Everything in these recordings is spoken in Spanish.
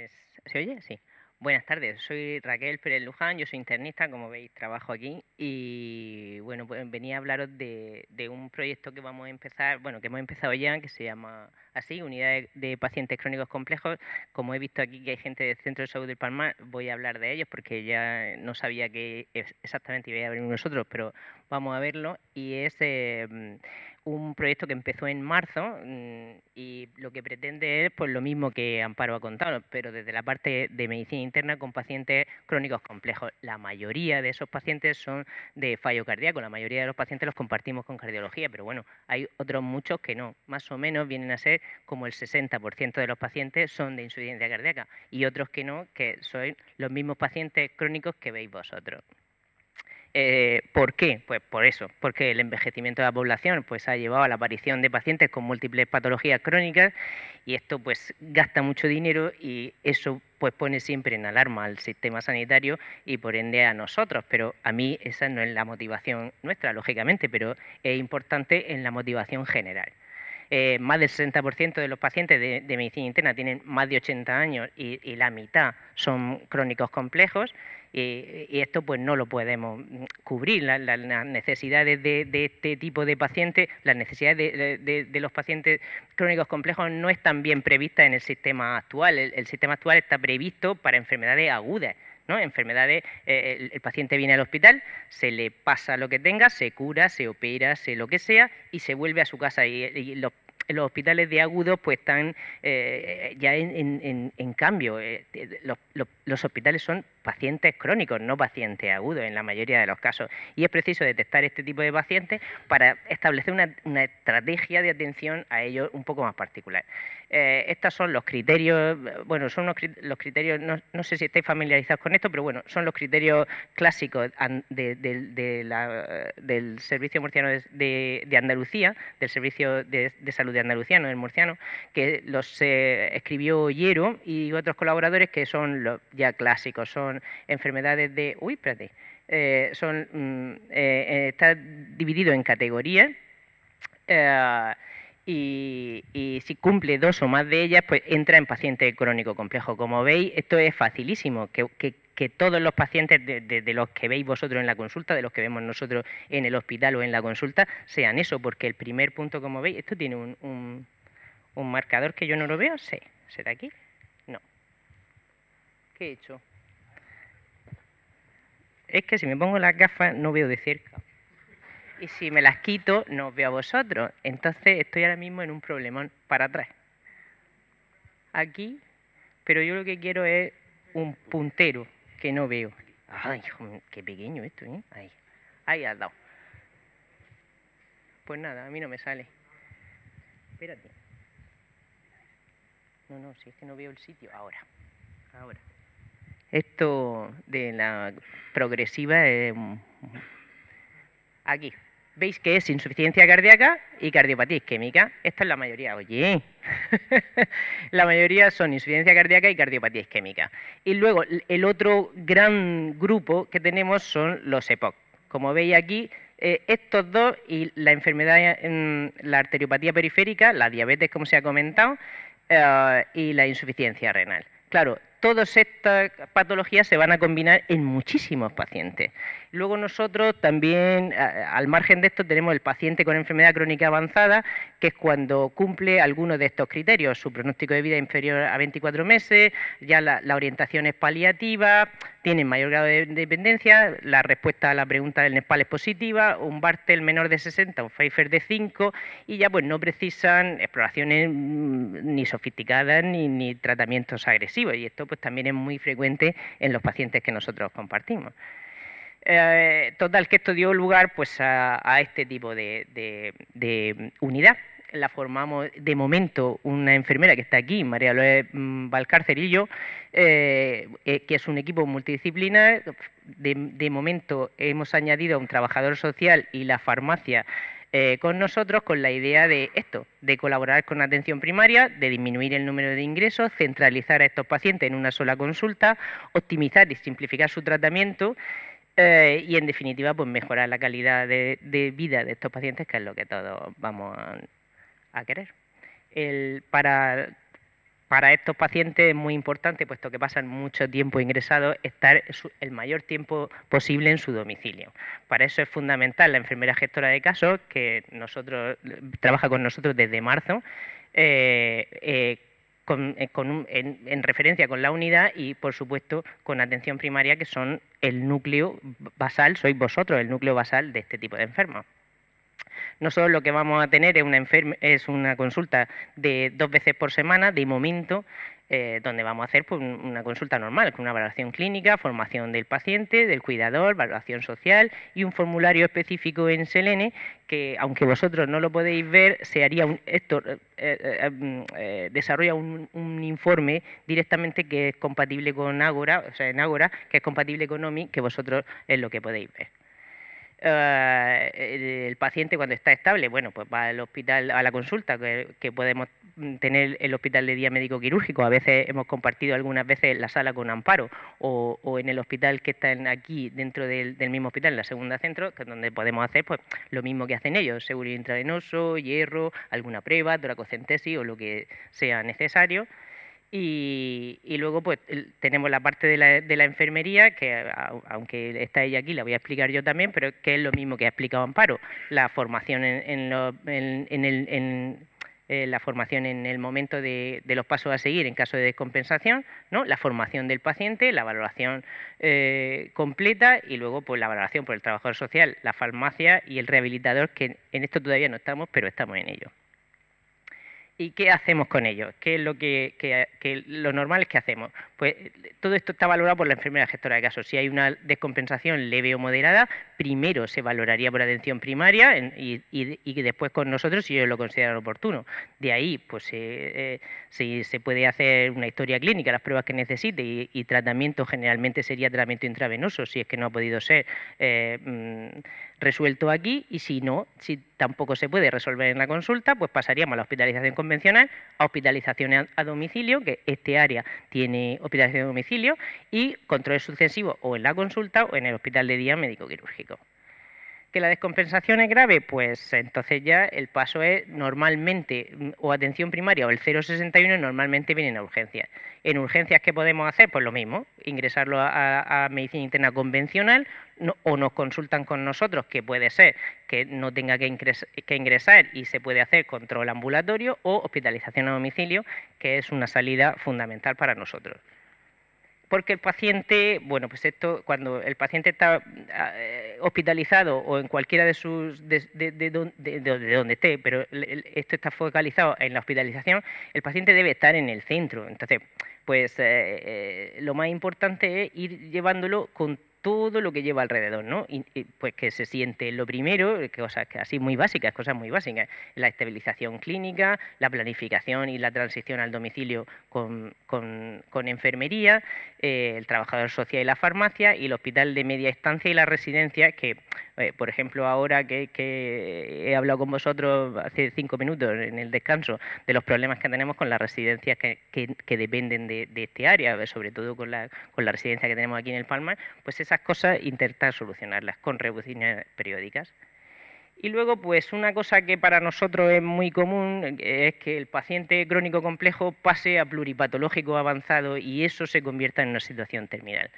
Pues, ¿se oye? Sí. Buenas tardes, soy Raquel Pérez Luján, yo soy internista, como veis, trabajo aquí y bueno, pues venía a hablaros de un proyecto que vamos a empezar, bueno, que hemos empezado ya, que se llama así, Unidad de Pacientes Crónicos Complejos. Como he visto aquí que hay gente del Centro de Salud del Palmar, voy a hablar de ellos porque ya no sabía que exactamente iba a venir nosotros, pero vamos a verlo y es un proyecto que empezó en marzo y lo que pretende es pues lo mismo que Amparo ha contado, pero desde la parte de medicina interna con pacientes crónicos complejos. La mayoría de esos pacientes son de fallo cardíaco, la mayoría de los pacientes los compartimos con cardiología, pero bueno, hay otros muchos que no. Más o menos vienen a ser como el 60% de los pacientes son de insuficiencia cardíaca y otros que no, que son los mismos pacientes crónicos que veis vosotros. ¿Por qué? Pues por eso, porque el envejecimiento de la población pues, ha llevado a la aparición de pacientes con múltiples patologías crónicas y esto pues gasta mucho dinero y eso pues pone siempre en alarma al sistema sanitario y por ende a nosotros, pero a mí esa no es la motivación nuestra, lógicamente, pero es importante en la motivación general. Más del 60% de los pacientes de medicina interna tienen más de 80 años y la mitad son crónicos complejos y esto pues no lo podemos cubrir. Las necesidades de este tipo de pacientes, las necesidades de los pacientes crónicos complejos no están bien previstas en el sistema actual. El sistema actual está previsto para enfermedades agudas. ¿no? Enfermedades, el paciente viene al hospital, se le pasa lo que tenga, se cura, se opera, se lo que sea y se vuelve a su casa. Y los hospitales de agudos pues están ya en cambio. Los hospitales son pacientes crónicos, no pacientes agudos en la mayoría de los casos. Y es preciso detectar este tipo de pacientes para establecer una estrategia de atención a ellos un poco más particular. Estos son los criterios, bueno, son los criterios, no sé si estáis familiarizados con esto, pero bueno, son los criterios clásicos del Servicio Murciano de Andalucía, del Servicio de Salud de Andalucía, no del murciano, que los escribió Llero y otros colaboradores que son los ya clásicos, son enfermedades de... Uy, espérate. Está dividido en categorías y si cumple dos o más de ellas, pues entra en paciente crónico complejo. Como veis, esto es facilísimo, que todos los pacientes de los que veis vosotros en la consulta, de los que vemos nosotros en el hospital o en la consulta, sean eso, porque el primer punto, como veis, esto tiene un marcador que yo no lo veo, sí, ¿será aquí? No. ¿Qué he hecho? Es que si me pongo las gafas no veo de cerca. Y si me las quito, no os veo a vosotros. Entonces estoy ahora mismo en un problemón para atrás. Aquí, pero yo lo que quiero es un puntero que no veo. Ay, qué pequeño esto, ¿eh? Ahí has dado. Pues nada, a mí no me sale. Espérate. No, si es que no veo el sitio. Ahora. Esto de la progresiva es... Aquí. ¿Veis que es insuficiencia cardíaca y cardiopatía isquémica? Esta es la mayoría. Oye, la mayoría son insuficiencia cardíaca y cardiopatía isquémica. Y luego el otro gran grupo que tenemos son los EPOC. Como veis aquí, estos dos y la enfermedad, la arteriopatía periférica, la diabetes como se ha comentado, y la insuficiencia renal. Claro, todas estas patologías se van a combinar en muchísimos pacientes. Luego nosotros también, al margen de esto, tenemos el paciente con enfermedad crónica avanzada, que es cuando cumple algunos de estos criterios. Su pronóstico de vida inferior a 24 meses, ya la orientación es paliativa, tienen mayor grado de dependencia, la respuesta a la pregunta del NEPAL es positiva, un Bartel menor de 60, un Pfeiffer de 5, y ya pues no precisan exploraciones ni sofisticadas ni tratamientos agresivos, y esto pues también es muy frecuente en los pacientes que nosotros compartimos. Total, que esto dio lugar pues a este tipo de unidad. La formamos de momento una enfermera que está aquí, María Lourdes Valcárcel y yo, que es un equipo multidisciplinar. De momento hemos añadido a un trabajador social y la farmacia con nosotros con la idea de esto, de colaborar con atención primaria, de disminuir el número de ingresos, centralizar a estos pacientes en una sola consulta, optimizar y simplificar su tratamiento y en definitiva pues mejorar la calidad de vida de estos pacientes, que es lo que todos vamos a querer. Para para estos pacientes es muy importante, puesto que pasan mucho tiempo ingresados, estar el mayor tiempo posible en su domicilio. Para eso es fundamental la enfermera gestora de casos, que trabaja con nosotros desde marzo, en referencia con la unidad y, por supuesto, con atención primaria, que son el núcleo basal, sois vosotros el núcleo basal de este tipo de enfermos. Nosotros lo que vamos a tener es una consulta de 2 veces por semana, de momento, donde vamos a hacer pues, una consulta normal, con una valoración clínica, formación del paciente, del cuidador, valoración social y un formulario específico en Selene que, aunque vosotros no lo podéis ver, desarrolla un informe directamente que es compatible con Ágora, o sea, en Ágora, que es compatible con OMI, que vosotros es lo que podéis ver. El paciente cuando está estable, bueno, pues va al hospital a la consulta que podemos tener el hospital de día médico quirúrgico. A veces hemos compartido algunas veces la sala con Amparo o en el hospital que está aquí dentro del mismo hospital, en la segunda centro, que es donde podemos hacer pues lo mismo que hacen ellos, seguro intravenoso, hierro, alguna prueba, toracocentesis o lo que sea necesario. Y luego pues tenemos la parte de la enfermería, que aunque está ella aquí, la voy a explicar yo también, pero que es lo mismo que ha explicado Amparo, la formación la formación en el momento de los pasos a seguir en caso de descompensación, ¿no? La formación del paciente, la valoración completa y luego pues la valoración por el trabajador social, la farmacia y el rehabilitador, que en esto todavía no estamos, pero estamos en ello. ¿Y qué hacemos con ellos? ¿Qué es lo normal es que hacemos? Pues todo esto está valorado por la enfermera gestora de casos. Si hay una descompensación leve o moderada, primero se valoraría por atención primaria y después con nosotros si ellos lo consideran oportuno. De ahí, pues si se puede hacer una historia clínica, las pruebas que necesite y tratamiento, generalmente sería tratamiento intravenoso, si es que no ha podido ser resuelto aquí, y si no, si tampoco se puede resolver en la consulta, pues pasaríamos a la hospitalización convencional, a hospitalización a domicilio, que este área tiene hospitalización a domicilio, y controles sucesivos o en la consulta o en el hospital de día médico quirúrgico. ¿Que la descompensación es grave? Pues entonces ya el paso es normalmente o atención primaria o el 061 normalmente vienen a urgencias. En urgencias, ¿qué podemos hacer? Pues lo mismo, ingresarlo a medicina interna convencional o nos consultan con nosotros, que puede ser que no tenga que ingresar y se puede hacer control ambulatorio o hospitalización a domicilio, que es una salida fundamental para nosotros. Porque el paciente, bueno, pues esto, cuando el paciente está hospitalizado o en cualquiera de sus, de donde esté, pero esto está focalizado en la hospitalización, el paciente debe estar en el centro. Entonces, pues lo más importante es ir llevándolo con todo lo que lleva alrededor, ¿no? Y pues que se siente lo primero, cosas así muy básicas, la estabilización clínica, la planificación y la transición al domicilio con enfermería, el trabajador social y la farmacia, y el hospital de media estancia y la residencia, que por ejemplo ahora que he hablado con vosotros hace 5 minutos en el descanso de los problemas que tenemos con las residencias que dependen de este área, sobre todo con la residencia que tenemos aquí en el Palmar, pues esas cosas intentar solucionarlas con revisiones periódicas. Y luego, pues una cosa que para nosotros es muy común es que el paciente crónico complejo pase a pluripatológico avanzado y eso se convierta en una situación terminal.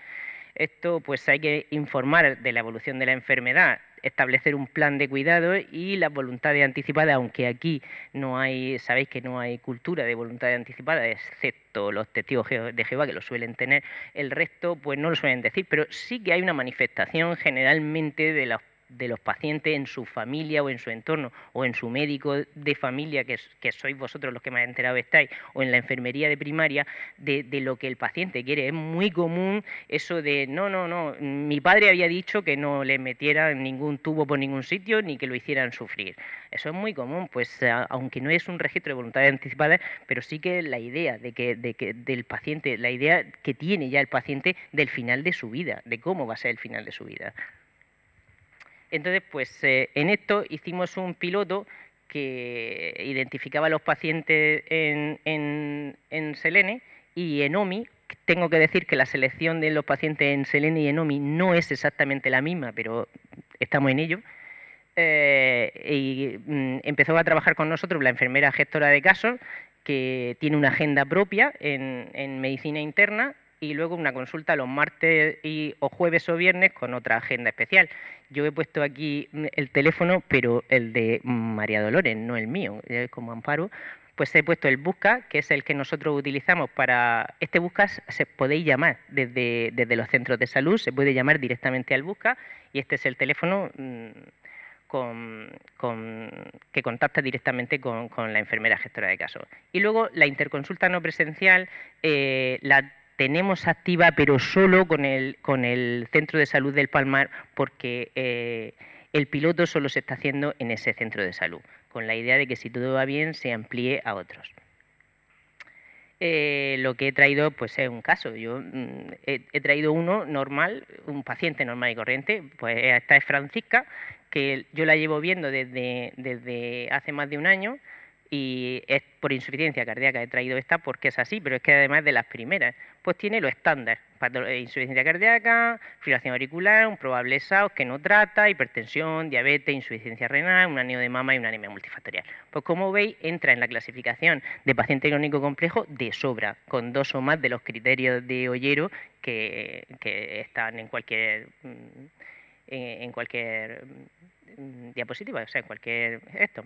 Esto, pues hay que informar de la evolución de la enfermedad, establecer un plan de cuidado y las voluntades anticipadas, aunque aquí no hay, sabéis que no hay cultura de voluntades anticipadas, excepto los testigos de Jehová, que lo suelen tener, el resto pues no lo suelen decir, pero sí que hay una manifestación generalmente de los pacientes en su familia o en su entorno o en su médico de familia, que sois vosotros los que más enterados estáis, o en la enfermería de primaria, de lo que el paciente quiere. Es muy común eso de no, mi padre había dicho que no le metieran ningún tubo por ningún sitio ni que lo hicieran sufrir. Eso es muy común, pues aunque no es un registro de voluntades anticipadas, pero sí que la idea de que del paciente, la idea que tiene ya el paciente del final de su vida, de cómo va a ser el final de su vida. Entonces, pues en esto hicimos un piloto que identificaba a los pacientes en Selene y en OMI. Tengo que decir que la selección de los pacientes en Selene y en OMI no es exactamente la misma, pero estamos en ello. Empezó a trabajar con nosotros la enfermera gestora de casos, que tiene una agenda propia en medicina interna y luego una consulta los martes o jueves o viernes con otra agenda especial. Yo he puesto aquí el teléfono, pero el de María Dolores, no el mío, como Amparo. Pues he puesto el Busca, que es el que nosotros utilizamos para... Este Busca se podéis llamar desde los centros de salud, se puede llamar directamente al Busca, y este es el teléfono que contacta directamente con la enfermera gestora de casos. Y luego la interconsulta no presencial la tenemos activa, pero solo con el centro de salud del Palmar, porque el piloto solo se está haciendo en ese centro de salud, con la idea de que si todo va bien se amplíe a otros. Lo que he traído pues es un caso. Yo he traído uno normal, un paciente normal y corriente. Pues esta es Francisca, que yo la llevo viendo desde hace más de un año y es por insuficiencia cardíaca. He traído esta porque es así, pero es que además de las primeras, pues tiene lo estándar: insuficiencia cardíaca, fibrilación auricular, un probable SAOS que no trata, hipertensión, diabetes, insuficiencia renal, un aneo de mama y una anemia multifactorial. Pues como veis, entra en la clasificación de paciente crónico complejo de sobra, con 2 o más de los criterios de Ollero que están en cualquier diapositiva, o sea, en cualquier esto.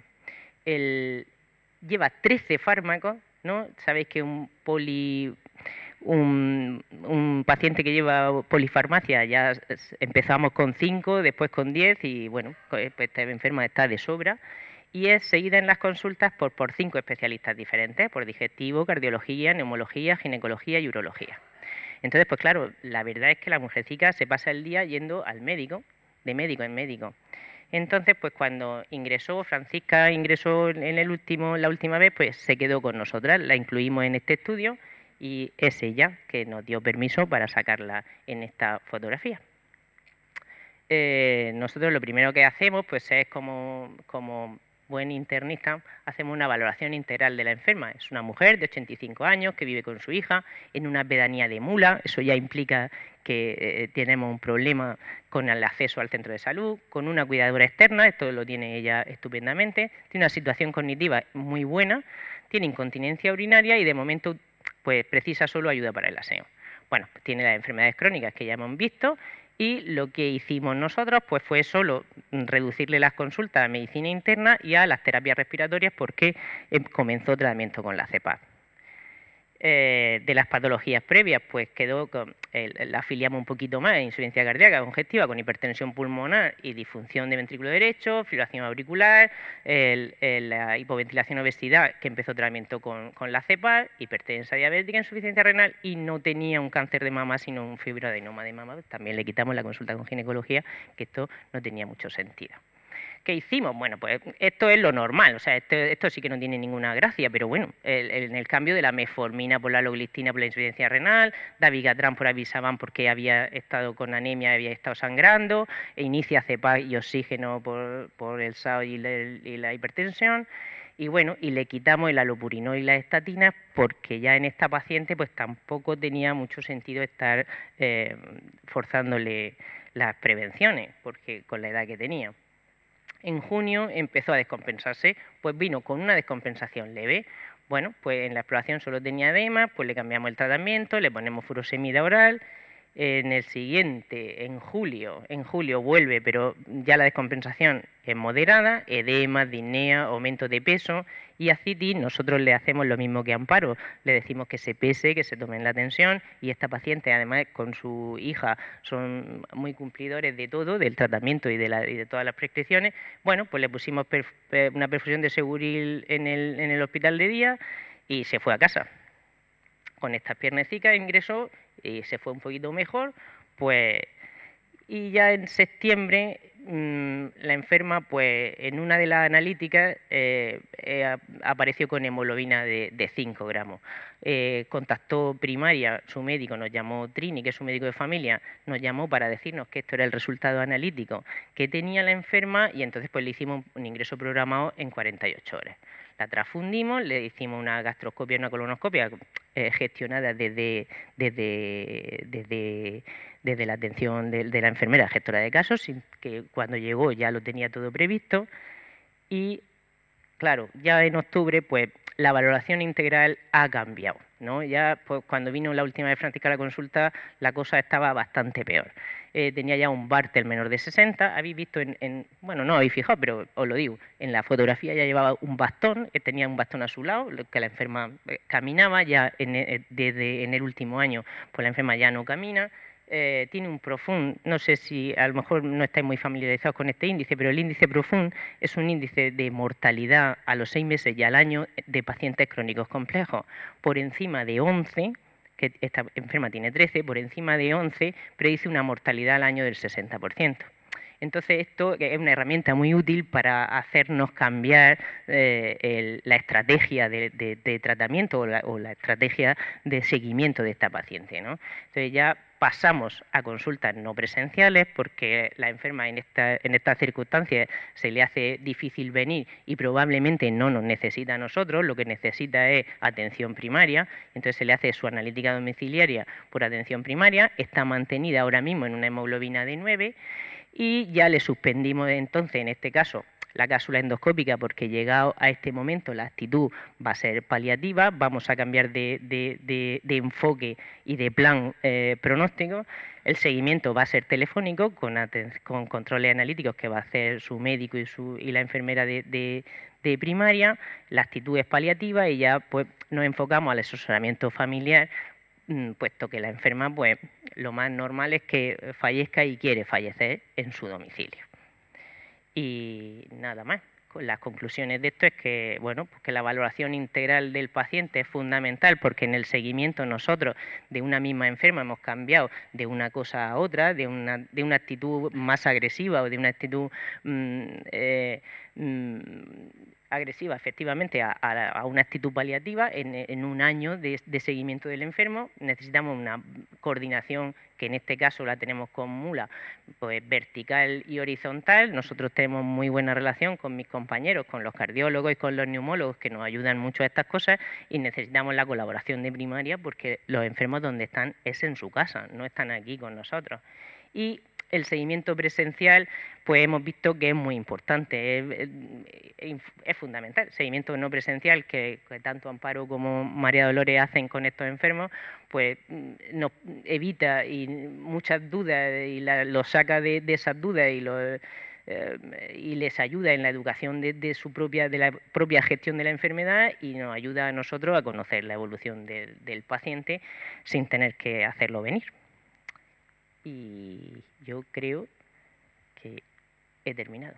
Lleva 13 fármacos, ¿no? Sabéis que un paciente que lleva polifarmacia ya empezamos con 5, después con 10 y bueno, pues esta enferma está de sobra. Y es seguida en las consultas por 5 especialistas diferentes, por digestivo, cardiología, neumología, ginecología y urología. Entonces, pues claro, la verdad es que la mujercica se pasa el día yendo al médico, de médico en médico. Entonces, pues cuando Francisca ingresó la última vez, pues se quedó con nosotras, la incluimos en este estudio y es ella que nos dio permiso para sacarla en esta fotografía. Nosotros lo primero que hacemos pues es como buen internista, hacemos una valoración integral de la enferma. Es una mujer de 85 años que vive con su hija en una pedanía de Mula. Eso ya implica que tenemos un problema con el acceso al centro de salud, con una cuidadora externa, esto lo tiene ella estupendamente, tiene una situación cognitiva muy buena, tiene incontinencia urinaria y de momento pues precisa solo ayuda para el aseo. Bueno, tiene las enfermedades crónicas que ya hemos visto. Y lo que hicimos nosotros pues fue solo reducirle las consultas a medicina interna y a las terapias respiratorias porque comenzó tratamiento con la CEPAP. De las patologías previas, pues la afiliamos un poquito más: insuficiencia cardíaca congestiva con hipertensión pulmonar y disfunción de ventrículo derecho, fibrilación auricular, la hipoventilación, obesidad, que empezó tratamiento con la CEPAP, hipertensa diabética, insuficiencia renal y no tenía un cáncer de mama sino un fibroadenoma de mama. También le quitamos la consulta con ginecología, que esto no tenía mucho sentido. ¿Qué hicimos? Bueno, pues esto es lo normal, o sea, esto sí que no tiene ninguna gracia, pero bueno, en el cambio de la metformina por la loglistina por la insuficiencia renal, dabigatran por abisaban porque había estado con anemia, había estado sangrando, e inicia CEPAP y oxígeno por el SAO y la hipertensión. Y bueno, y le quitamos el allopurinol y las estatinas porque ya en esta paciente pues tampoco tenía mucho sentido estar forzándole las prevenciones, porque con la edad que tenía. En junio empezó a descompensarse, pues vino con una descompensación leve. Bueno, pues en la exploración solo tenía edema, pues le cambiamos el tratamiento, le ponemos furosemida oral. En el siguiente, en julio vuelve, pero ya la descompensación es moderada, edema, disnea, aumento de peso, y a Citi nosotros le hacemos lo mismo que a Amparo, le decimos que se pese, que se tomen la tensión, y esta paciente además con su hija son muy cumplidores de todo, del tratamiento y de todas las prescripciones. Bueno, pues le pusimos una perfusión de Seguril en el hospital de día y se fue a casa. Con estas piernecicas ingresó y se fue un poquito mejor, pues, y ya en septiembre la enferma, pues en una de las analíticas apareció con hemoglobina de 5 gramos. Contactó primaria, su médico nos llamó, Trini, que es su médico de familia, nos llamó para decirnos que esto era el resultado analítico que tenía la enferma y entonces pues le hicimos un ingreso programado en 48 horas. La transfundimos, le hicimos una gastroscopia y una colonoscopia gestionada desde la atención de la enfermera gestora de casos, que cuando llegó ya lo tenía todo previsto, y claro, ya en octubre, pues la valoración integral ha cambiado, ¿no? Ya, pues cuando vino la última vez Francisca a la consulta, la cosa estaba bastante peor. Tenía ya un Bartel menor de 60. Habéis visto bueno, no habéis fijado, pero os lo digo, en la fotografía ya llevaba un bastón, tenía un bastón a su lado, que la enferma caminaba ya desde en el último año, pues la enferma ya no camina. Tiene un profund, no sé si a lo mejor no estáis muy familiarizados con este índice, pero el índice profund es un índice de mortalidad a los 6 meses y al año de pacientes crónicos complejos. Por encima de 11, que esta enferma tiene 13, por encima de 11 predice una mortalidad al año del 60%. Entonces esto es una herramienta muy útil para hacernos cambiar la estrategia de tratamiento o la estrategia de seguimiento de esta paciente, ¿no? Entonces ya pasamos a consultas no presenciales porque la enferma en estas circunstancias se le hace difícil venir y probablemente no nos necesita a nosotros, lo que necesita es atención primaria, entonces se le hace su analítica domiciliaria por atención primaria, está mantenida ahora mismo en una hemoglobina de 9 y ya le suspendimos entonces, en este caso, la cápsula endoscópica porque llegado a este momento la actitud va a ser paliativa, vamos a cambiar de enfoque y de plan pronóstico, el seguimiento va a ser telefónico con controles analíticos que va a hacer su médico y la enfermera de primaria, la actitud es paliativa y ya pues nos enfocamos al asesoramiento familiar, puesto que la enferma pues lo más normal es que fallezca y quiere fallecer en su domicilio. Y nada más. Las conclusiones de esto es que, bueno, pues que la valoración integral del paciente es fundamental porque en el seguimiento nosotros de una misma enferma hemos cambiado de una cosa a otra, de una actitud más agresiva o de una actitud mm, agresiva efectivamente a una actitud paliativa en un año de seguimiento del enfermo. Necesitamos una coordinación que en este caso la tenemos con Mula, pues vertical y horizontal. Nosotros tenemos muy buena relación con mis compañeros, con los cardiólogos y con los neumólogos que nos ayudan mucho a estas cosas y necesitamos la colaboración de primaria porque los enfermos donde están es en su casa, no están aquí con nosotros. Y el seguimiento presencial, pues hemos visto que es muy importante, es fundamental. El seguimiento no presencial que tanto Amparo como María Dolores hacen con estos enfermos, pues nos evita y muchas dudas y los saca de esas dudas y les ayuda en la educación de la propia gestión de la enfermedad y nos ayuda a nosotros a conocer la evolución del paciente sin tener que hacerlo venir. Y yo creo que he terminado.